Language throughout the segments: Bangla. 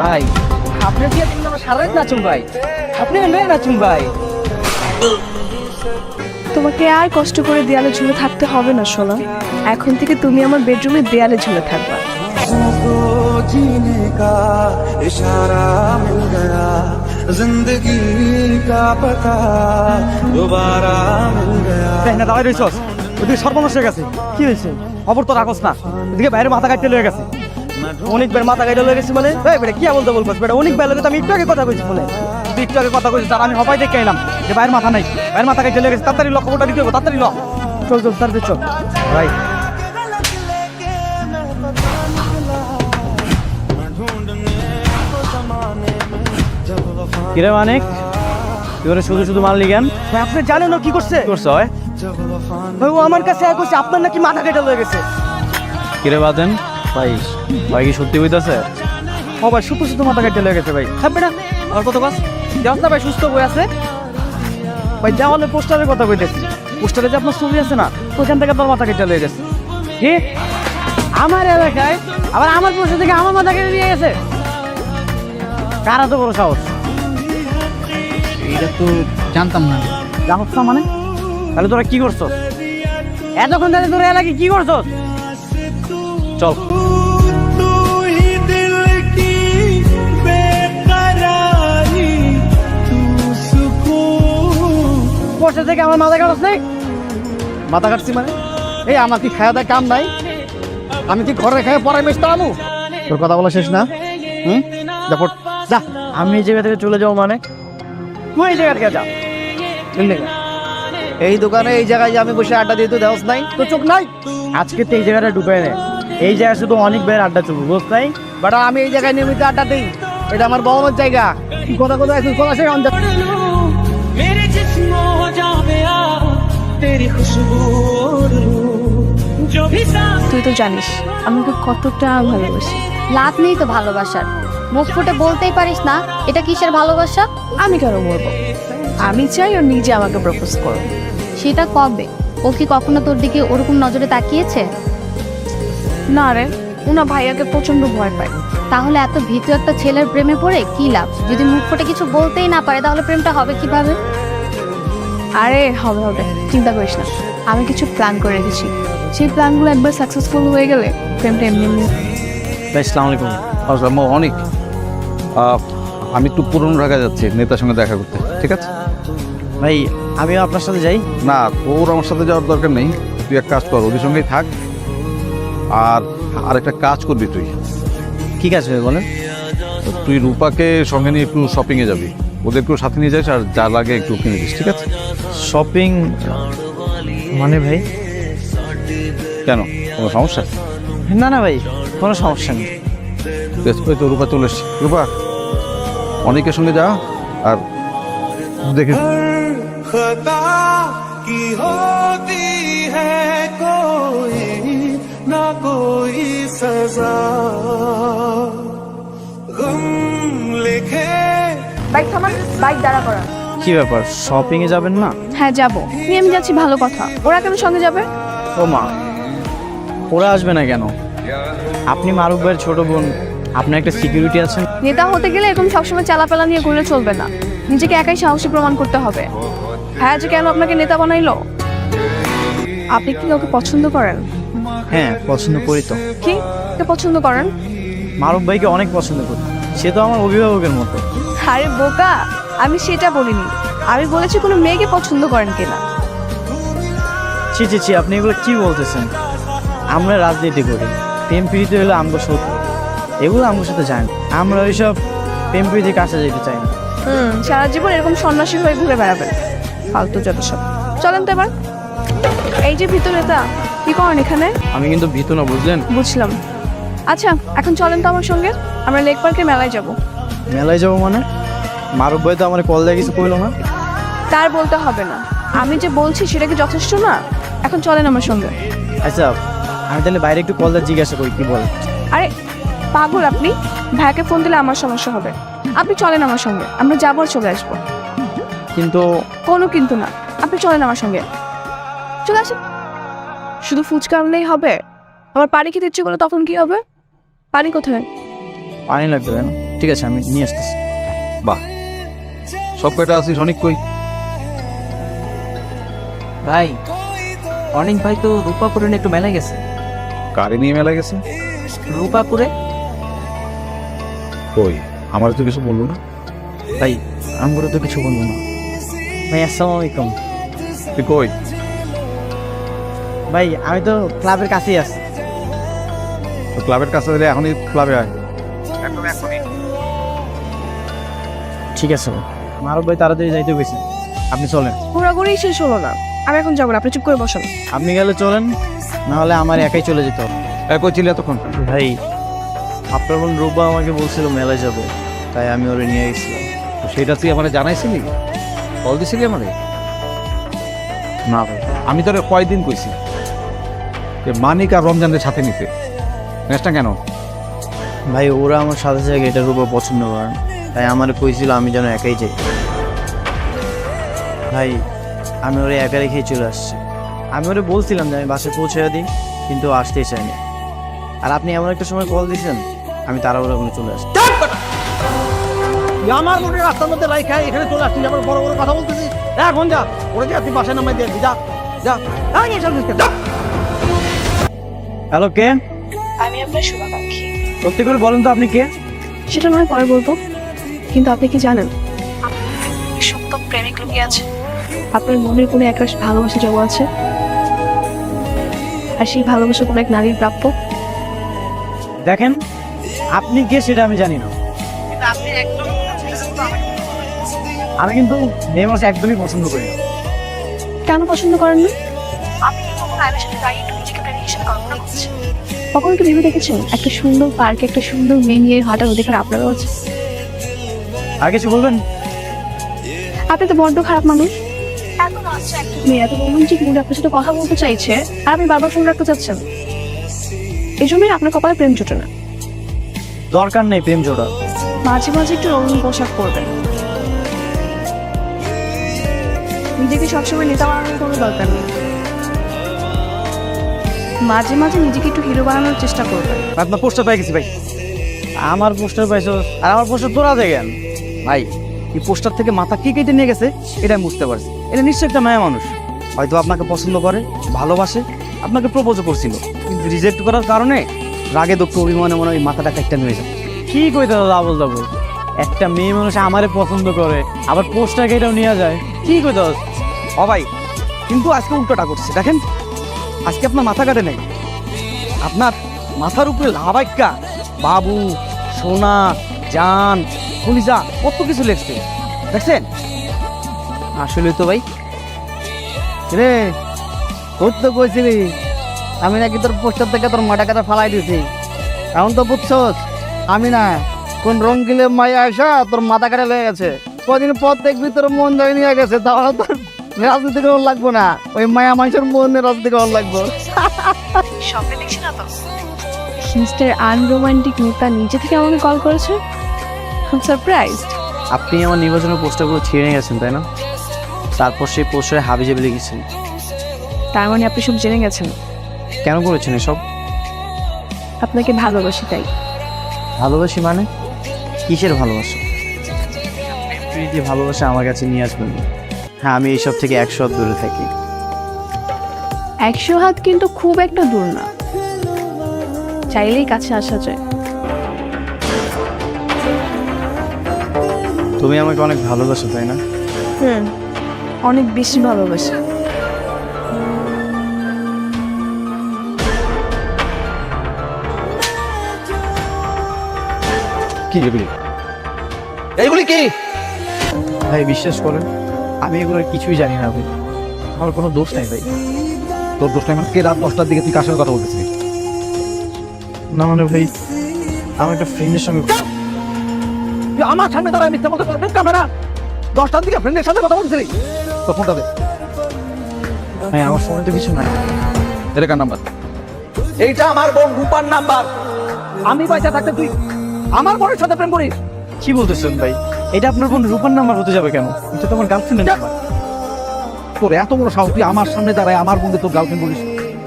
ভাই আপনি কি সারা রাত নাচুন ভাই, আপনি লয়ে নাচুন ভাই। তোমাকে আর কষ্ট করে দেয়ালে ঝুলে থাকতে হবে না সোনা, এখন থেকে তুমি আমার বেডরুমে দেয়ালে ঝুলে থাকবা। जीने का इशारा मिल गया, जिंदगी का पता दोबारा मिल गया। না দাঁড়াই রইছস, ওদিকে সর্বনাশ হয়ে গেছে। কি হয়েছে? খবর তো রাখস না। ওদিকে বাইরে মাথা কাটতে লয়ে গেছে। অনেক বের মাথা কাটা লয়ে গেছে মানে এই বেটা কি বলতে বলবস বেটা, অনেক বের লগে তো আমি একটু আগে কথা কইছি ফোনে। তুই একটু আগে কথা কইছিস, আর আমি হবাই দেখে এলাম যে বাইরের মাথা নাই, বাইরের মাথা কাটতে লয়ে গেছে। তাড়াতাড়ি ল, খবরটা দিতে হবে, তাড়াতাড়ি ল। চল চল তাড়াতাড়ি চল ভাই। কিরে মানিক, তুই ওরে শুধু শুধু মারলি কেন? ভাই আপনি জানেন না কি করছে? কি করছ হয়? ভাই ও আমার কাছে এক কইছে আপনার নাকি মাথা কাটা লয়ে গেছে। কিরে বাদেন ভাই, ভাই কি সত্যি হইতাছে? ও ভাই শুধু শুধু মাথা কাটা লয়ে গেছে ভাই। থাকবে না আর কত বাস দেখ না ভাই, সুস্থ বই আছে ভাই। দেওয়ালে পোস্টারের কথা কইতেছি, পোস্টারে যে আপনার ছবি আছে না, ওখান থেকে আপনার মাথা কেটে লয়ে গেছে। কি আমার এলাকায় আবার আমার পোস্টার থেকে আমার মাথা কেটে নিয়ে গেছে? কারা তো বড় সাহস? এটা তো জানতাম না। জানোস না মানে? তাহলে তোরা কি করছস এতক্ষণ ধরে? তোরা এলাকায় কি করছস? চল तू ही दिल की बेकरारी, तू सुकून। পোস্টার থেকে আমার মাথা কাটছ নাই? মাথা কাটছি মানে? এই আমার কি খাওয়া দাওয়া কাম নাই? আমি কি ঘরে খাই পরে মেশতে আমু? তোর কথা বলা শেষ না? তারপর যা, আমি এই জায়গা থেকে চলে যাবো মানে? তুই এই জায়গা থেকে যা। এই দোকানে এই জায়গায় যে আমি বসে আড্ডা দিয়ে তো দেওয়াস নাই, তো চোখ নাই? আজকে তো এই জায়গাটা ঢুকাই নেই, এই জায়গায় শুধু অনেক ভাইয়ের আড্ডা চলবে, বুঝ নাই? বাট আমি এই জায়গায় নিয়মিত আড্ডা দিই, এটা আমার বড় জায়গা। কি কথা কথা এখন কথা শেষ অন मेरे जिस्म हो जावे आ तेरी खुशबू जो भी सांस। তুই তো জানিস আমাকে কতটা ভালোবাসি। লাভ নেই তো ভালোবাসার, মুখ ফুটে বলতেই পারিস না এটা কিসের ভালোবাসা। আমি কেন বলবো? আমি চাই ও নিজে আমাকে প্রপোজ করো। সেটা কবে? ও কি কখনো তোর দিকে ওরকম নজরে তাকিয়েছে? না রে, উনা ভাইয়াকে প্রচন্ড ভয় পায়। তাহলে এত ভীতু একটা ছেলের প্রেমে পড়ে কি লাভ? যদি মুখ ফুটে কিছু বলতেই না পারে তাহলে প্রেমটা হবে কিভাবে? আরে হবে হবে, চিন্তা করিস না। আমি কিছু প্ল্যান করে রেখেছি, সেই প্ল্যানগুলো একবার সাকসেসফুল হয়ে গেলে প্রেমটা এমনি এমনি। ভাই আসসালামু আলাইকুম। আসসালাম অনেক। আমি একটু পুরনো ঢাকা যাচ্ছি নেতার সঙ্গে দেখা করতে, ঠিক আছে? ভাই আমিও আপনার সাথে যাই। না, তোর আমার সাথে যাওয়ার দরকার নেই, তুই এক কাজ কর, ওদের সঙ্গেই থাক। আর একটা কাজ করবি তুই, ঠিক আছে ভাই বলেন। তুই রূপাকে সঙ্গে নিয়ে একটু শপিংয়ে যাবি, ওদেরকেও সাথে নিয়ে যাস, আর যা লাগে একটু কিনে দিস, ঠিক আছে? শপিং মানে ভাই? কেন, কোনো সমস্যা? না না ভাই, কোনো সমস্যা নেই। বেশ, ওই তো রূপা চলে এসছি। রূপা অনেকের সঙ্গে যা, আর দেখে खता की होती है कोई ना कोई सजा, गम लिखे। বাইক থামান, বাইক দাঁড়া করা। কি ব্যাপার, শপিং এ যাবেন না? হ্যাঁ যাবো, আমি যাচ্ছি, ভালো কথা। ওরা কেন সঙ্গে যাবে? ও মা, ওরা আসবে না কেন? আপনি মারুফ ভাইয়ের ছোট বোন, আপনার একটা সিকিউরিটি আছেন। নেতা হতে গেলে এরকম সবসময় চালাপালা নিয়ে ঘুরে চলবে না, নিজেকে একাই সাহসী প্রমাণ করতে হবে। হ্যাঁ, যে কেন আপনাকে নেতা বানাইলো? আপনি কি ওকে পছন্দ করেন? হ্যাঁ পছন্দ করি তো। কি কে পছন্দ করেন? মারুফ ভাইকে অনেক পছন্দ করি, সে তো আমার অভিভাবকের মতো। আরে বোকা, আমি সেটা বলিনি, আমি বলেছি কোনো মেয়েকে পছন্দ করেন কিনা। ছি ছি ছি, আপনি এগুলো কি বলতেছেন? আমরা রাজনীতি করি, প্রেম প্রীতি হলো আমগো সত্যি, এগুলো আমগোর সাথে যায় না। আমরা ওইসব প্রেম প্রীতির কাছে যেতে চাই না। সারা জীবন এরকম সন্ন্যাসী হয়ে ঘুরে বেড়াবেন, ফালতু যত সব। চলেন তো এবার। এই যে ভিতর নেতা, কি করেন এখানে? আমি কিন্তু ভীতু না, বুঝলেন? বুঝলাম। আচ্ছা এখন চলেন তো আমার সঙ্গে, আমরা লেক পার্কে মেলায় যাব। মেলায় যাবো মানে? মারুফ ভাই তো আমার কল দিয়ে কিছু কইলো না। তার বলতে হবে না, আমি যে বলছি সেটা কি যথেষ্ট না? এখন চলেন আমার সঙ্গে। আচ্ছা আমি তাহলে বাইরে একটু কল দিয়ে জিজ্ঞাসা করি কি বল। আরে পাগল আপনি, ভাইকে ফোন দিলে আমার সমস্যা হবে। আপনি চলেন আমার সঙ্গে, আমরা যাবো আর চলে আসবো। কিন্তু কোনো কিন্তু না, আপনি চলেন আমার সঙ্গে, চলে আসেন। শুধু ফুচকা আনলেই হবে? আমার পানি খেতে ইচ্ছে করলে তখন কি হবে? পানি কোথায়? পানি লাগবে না। ঠিক আছে আমি নিয়ে আসতেছি। বাহ, সব কয়টা আছিস অনেক কই? ভাই অনেক ভাই তো রূপাপুরে নিয়ে একটু মেলায় গেছে। কারে নিয়ে মেলা গেছে? রূপাপুরে কই, আমার তো কিছু বললো না। ভাই আমগুলো তো কিছু বলবো না। ভাই আসসালামু আলাইকুম। তুই কই? ভাই আমি তো ক্লাবের কাছেই আছি। তো ক্লাবের কাছে দিলে এখনই ক্লাবে আয়। ঠিক আছে ভাই, মারুফ ভাই তাড়াতাড়ি যাইতে গেছে, আপনি চলেন। ঘোরাঘুরি শেষ হলো না, আমি এখন যাবো না, আপনি চুপ করে বসুন। আপনি গেলে চলেন, না হলে আমার একাই চলে যেতে হবে। কই ছিলি এতক্ষণ? ভাই আপনার বোন রূপা আমাকে বলছিল মেলায় যাবে, তাই আমি ওরে নিয়ে গেছিলাম। তো সেটা তুই আমার জানাইছিলি? কল দিছিলি আমারে? না ভাই, আমি তোরে কয়দিন কইছি যে মানিক আর রমজানের সাথে নিতে, নেসটা কেন? ভাই ওরা আমার সাথে সাথে এটার উপর পছন্দ করে না, তাই আমার কইছিল আমি যেন একাই যাই। ভাই আমি ওরে একা রেখেই চলে আসছি। আমি ওরে বলছিলাম যে আমি বাসায় পৌঁছে দিই, কিন্তু ও আসতেই চাইনি। আর আপনি এমন একটা সময় কল দিয়েছেন, আমি তাড়াহুড়ো করে চলে আসছি। আমার মনে রাস্তার মধ্যে রাইখা এখানে চলে আসছিস, আমার বড় বড় কথা বলতেছিস। এখন যা, ওরে যা, তুই বাসায় নামাই দিয়ে আসবি, যা যা। হ্যালো, কে? আমি আপনার শুভাকাঙ্ক্ষী। সত্যি করে বলেন তো আপনি কে? সেটা নয় পরে বলবো, কিন্তু আপনি কি জানেন সপ্তম প্রেমিক লুকিয়ে আছে? আপনার মনের কোনো একটা ভালোবাসা জমা আছে, আর সেই ভালোবাসা কোনো এক নারীর প্রাপ্য। দেখেন আপনি কে সেটা আমি জানি না, আমি কিন্তু মেয়ে মানুষ একদমই পছন্দ করি না। কেন পছন্দ করেন না? আপনি কি কখনো আয়নার সামনে দাঁড়িয়ে একটু নিজেকে প্রেমিক হিসেবে কল্পনা করছেন? কখনো কি ভেবে দেখেছেন একটা সুন্দর পার্কে একটা সুন্দর মেয়ে নিয়ে হাঁটার অধিকার আপনারও আছে? আর কিছু বলবেন? আপনি তো বড্ড খারাপ মানুষ। এত নাচছে একটা মেয়ে, এত রোমান্টিক মুডে আপনার সাথে কথা বলতে চাইছে, আর আপনি বারবার ফোন রাখতে চাচ্ছেন। এই জন্যই আপনার কপালে প্রেম জোটে না। দরকার নেই প্রেম জোড়া। মাঝে মাঝে একটু রঙিন পোশাক পরবেন। নিজেকে সবসময় নেতা বানানোর কোনো দরকার নেই। মাঝে মাঝে নিজেকে একটু হিরো বানানোর চেষ্টা করবেন। আপনার পোস্টার পাই গেছি ভাই। আমার পোস্টার পাইছো আর আমার পোস্টার তোরা দেখেন ভাই, এই পোস্টার থেকে মাথা কি কেটে নিয়ে গেছে এটা আমি বুঝতে পারছি। এটা নিশ্চয়ই একটা মায়া মানুষ, হয়তো আপনাকে পছন্দ করে, ভালোবাসে, আপনাকে প্রপোজও করছিল, কিন্তু রিজেক্ট করার কারণে রাগে দুঃখ অভিমানে মনে হয় মাথাটা একটা নিয়ে যায়। কি কইতে আবল যাবো, একটা মেয়ে মানুষ আমারে পছন্দ করে আবার পোস্টার কেটেও নিয়ে যায়, কি কইতে? ও ভাই কিন্তু আজকে উল্টোটা করছে দেখেন, আজকে আপনার মাথা কাটে নেই, আপনার মাথার উপরে লাভাইক্কা বাবু, সোনা, জান, কলিজা কত কিছু লেখছে দেখছেন। আসলে তো ভাই রে তো কইছিলি আমি নাকি তোর পোস্টার থেকে তোর মাটা কাটা ফালাই দিয়েছি, এখন তো বুঝছস আমি না কোন রঙ্গিলে মায়া আসা তোর মাথা কাটা লেগে গেছে। কদিন পর দেখবি তোর মন জয় নিয়ে গেছে, তাহলে তোর রাজনীতি করার লাগবো না, ওই মায়া মানুষের মনে রাজনীতি করার লাগবো। স্বপ্নে দেখছি না তো মিস্টার আনরোমান্টিক নেতা নিজে থেকে আমাকে কল করেছে। সারপ্রাইজড। আপনি আমার নির্বাচনের পোস্টারগুলো ছিঁড়ে গেছেন তাই না? তারপর সেই পোস্টারে হাবিজাবি লিখেছেন। তার মানে আপনি সব জেনে গেছেন। কেন করেছেন এসব? আপনাকে ভালোবাসি তাই। ভালোবাসি মানে? কিসের ভালোবাসা? প্রীতি ভালোবাসা আমার কাছে নিয়ে আসবেন না। হ্যাঁ আমি এইসব থেকে 100 হাত দূরে থাকি। 100 হাত কিন্তু খুব একটা দূর না, চাইলেই কাছে আসা যায়। তুমি আমাকে অনেক ভালোবাসো তাই না? অনেক বেশি ভালোবাসি। কি এগুলি? এইগুলি কি? ভাই বিশ্বাস করেন আমি এগুলোর কিছুই জানি না ভাই, আমার কোনো দোষ নাই ভাই। তোর দোষ নাই মানে? কে রাত 10টার দিকে তুই কার সঙ্গে কথা বলতেছিস? না মানে ভাই আমার একটা ফ্রেন্ডের সঙ্গে তুই আমার সামনে দাঁড়ায় মিথ্যা বলতে পারবেন? ক্যামেরা 10টার দিকে ফ্রেন্ডের সাথে কথা বলছিলি? তো ফোনটা দে। ভাই আমার ফোনে তো কিছু নাই। এটা কার নাম্বার? এইটা আমার বোন রূপার নাম্বার। আমি পয়সা থাকতে তুই আমার বোনের সাথে প্রেম করিস? কি বলতেছেন ভাই? এটা আপনার বোন রূপার নাম্বার হতে যাবে কেন? এটা তো আমার গার্লফ্রেন্ডের নাম্বার। তোর এত বড় সাহস, তুই আমার সামনে দাঁড়ায় আমার বন্ধু তোর গার্লফ্রেন্ড বলিস?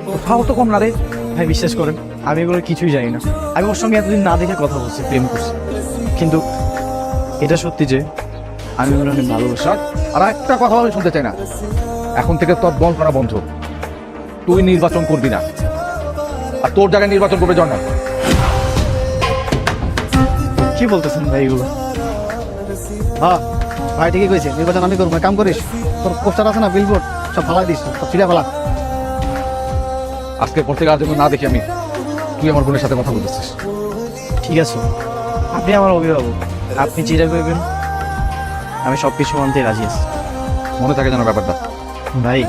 তোর সাহস তো কম না রে। ভাই বিশ্বাস করেন আমি এগুলো কিছুই জানি না, আমি ওর সঙ্গে এতদিন না দেখে কথা বলছি, প্রেম করছি। কিন্তু এটা সত্যি যে আমি ওনাকে অনেক ভালোবাসি। আর একটা কথা আমি শুনতে চাই না, এখন থেকে তোর বল করা বন্ধ। তুই নির্বাচন করবি না, আর তোর জায়গায় নির্বাচন করবে জন। কি বলতেছেন ভাই এগুলো? হ্যাঁ ভাই ঠিকই কইছে, নির্বাচন আমি করবো। এক কাম করিস, তোর পোস্টার আছে না, বিলবোর্ড, সব ফালাই দিস, সব ছিঁড়ে ফেলা। আজকে পর থেকে আর যেন না দেখি আমি তুই আমার বোনের সাথে কথা বলতেছিস। ঠিক আছে, আপনি আমার অভিভাবক, আপনি যেটা করবেন আমি সব কিছু মানতে রাজি আছি। মনে থাকে যেন ব্যাপারটা। ভাই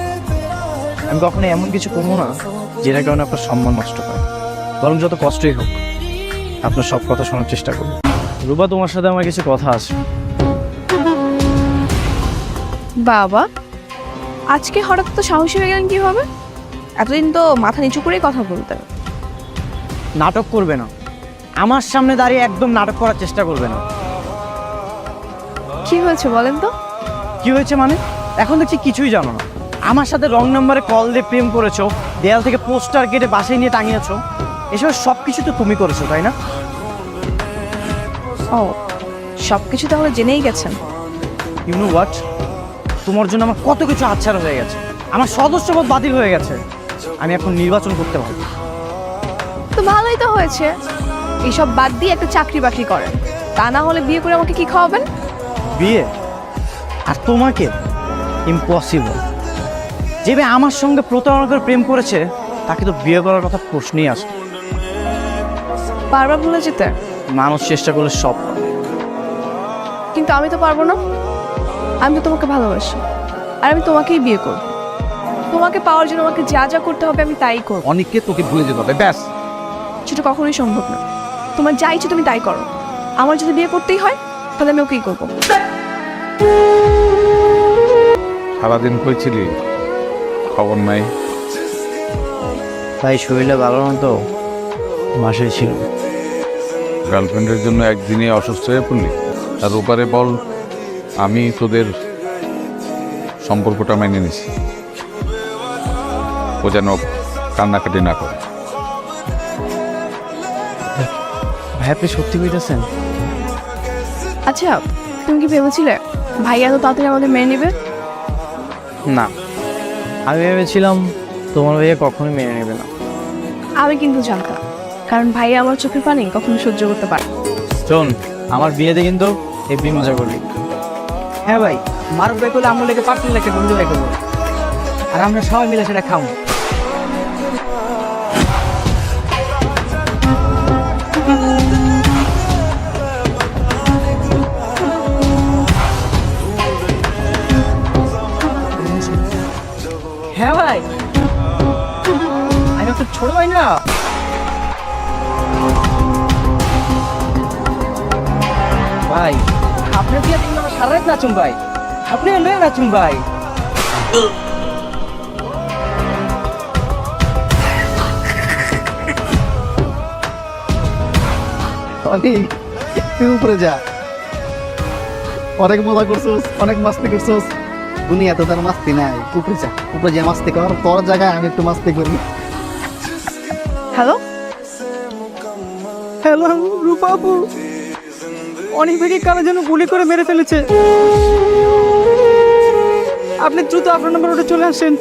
আমি কখনো এমন কিছু করবো না যেটার কারণে আপনার সম্মান নষ্ট হয়, বরং যত কষ্টই হোক আপনার সব কথা শোনার চেষ্টা করব। রূপা, তোমার সাথে আমার কিছু কথা আছে। বাবা, আজকে হঠাৎ তো সাহসী হয়ে গেলেন কিভাবে? এতদিন তো মাথা নিচু করেই কথা বলতেন। নাটক করবে না, আমার সামনে দাঁড়িয়ে একদম নাটক করার চেষ্টা করবে না। কি হয়েছে বলেন তো? কি হয়েছে মানে? এখন দেখছি কিছুই জানো না। আমার সাথে রং নাম্বারে কল দিয়ে প্রেম করেছো, দেয়াল থেকে পোস্টার কেটে বাসায় নিয়ে টাঙিয়েছো, এসব সব কিছু তো তুমি করেছো, তাই না? ও, সব কিছু তাহলে জেনেই গেছেন। ইউ নো হোয়াট, তোমার জন্য আমার কত কিছু হাতছাড়া হয়ে গেছে, আমার সদস্যপদ বাতিল হয়ে গেছে। আমি এখন নির্বাচন করতে পারবো। তো ভালোই তো হয়েছে, এইসব বাদ দিয়ে একটা চাকরি বাকরি করেন, তা না হলে বিয়ে করে আমাকে কি খাওয়াবেন? বিয়ে? আর তোমাকে? ইম্পসিবল। যে মেয়ে আমার সঙ্গে প্রতারণা করে প্রেম করেছে তাকে তো বিয়ে করার কথা প্রশ্নই আসে। বারবার ভুলে যেতে? মানুষ চেষ্টা করলে সব পারে। কিন্তু আমি তো পারবো না। আমি তো তোমাকে ভালোবাসি, আর আমি তোমাকেই বিয়ে করব। তোমাকে পাওয়ার জন্য আমাকে যা যা করতে হবে আমি তাই করব। অনেককে তোকে ভুলে যেতে হবে, ব্যাস। সেটা কখনোই সম্ভব না। তোমার যা ইচ্ছে তুমি তাই করো, আমার যদি বিয়ে করতেই হয় তাহলে আমি ওকেই করবো। সারাদিন কইছিলি, খবর নাই। তাই শরীরটা ভালো না তো, মাসে ছিল। গার্লফ্রেন্ডের জন্য একদিনে অসুস্থ হয়ে পড়লি। আর ওপারে বল, আমি তোদের সম্পর্কটা মেনে নিছি, ও যেন কান্নাকাটি না করে। ভাই আপনি সত্যি বলতেছেন? আচ্ছা, তুমি কি ভেবেছিলে ভাইয়া তো তাড়াতাড়ি আমাদের মেনে নেবে? না, আমি ভেবেছিলাম তোমার ভাইয়া কখনোই মেনে নেবে না। আমি কিন্তু জানতাম, কারণ ভাইয়া আমার চোখের পানি কখনো সহ্য করতে পারে। শোন, আমার বিয়েতে কিন্তু হেব্বি মজা করবি। হ্যাঁ ভাই, মারুফ ভাই করলে আমরা লেগে পার্টি লেগে বন্ধু ভাই করবো, আর আমরা সবাই মিলে সেটা খাবো। হ্যাঁ ভাই, আমি তো ছোট ভাই না। ভাই আপনার বিয়ে দেখলে আমার সারা রাত নাচুন ভাই, আপনি এলে নাচুন ভাই। অনেক, তুই উপরে যা। অনেক মজা করছোস, অনেক মাস্তি করছোস। দুনিয়াতে তার মাস্তি নাই, উপরে যা, উপরে যা মাস্তি কর। তোর জায়গায় আমি একটু মাস্তি করি। হ্যালো, হ্যালো রূপা আপু, অনেক বেগে কারো যেন গুলি করে মেরে ফেলেছে। আপনি দ্রুত আপনার নম্বর ওটা চলে আসেন।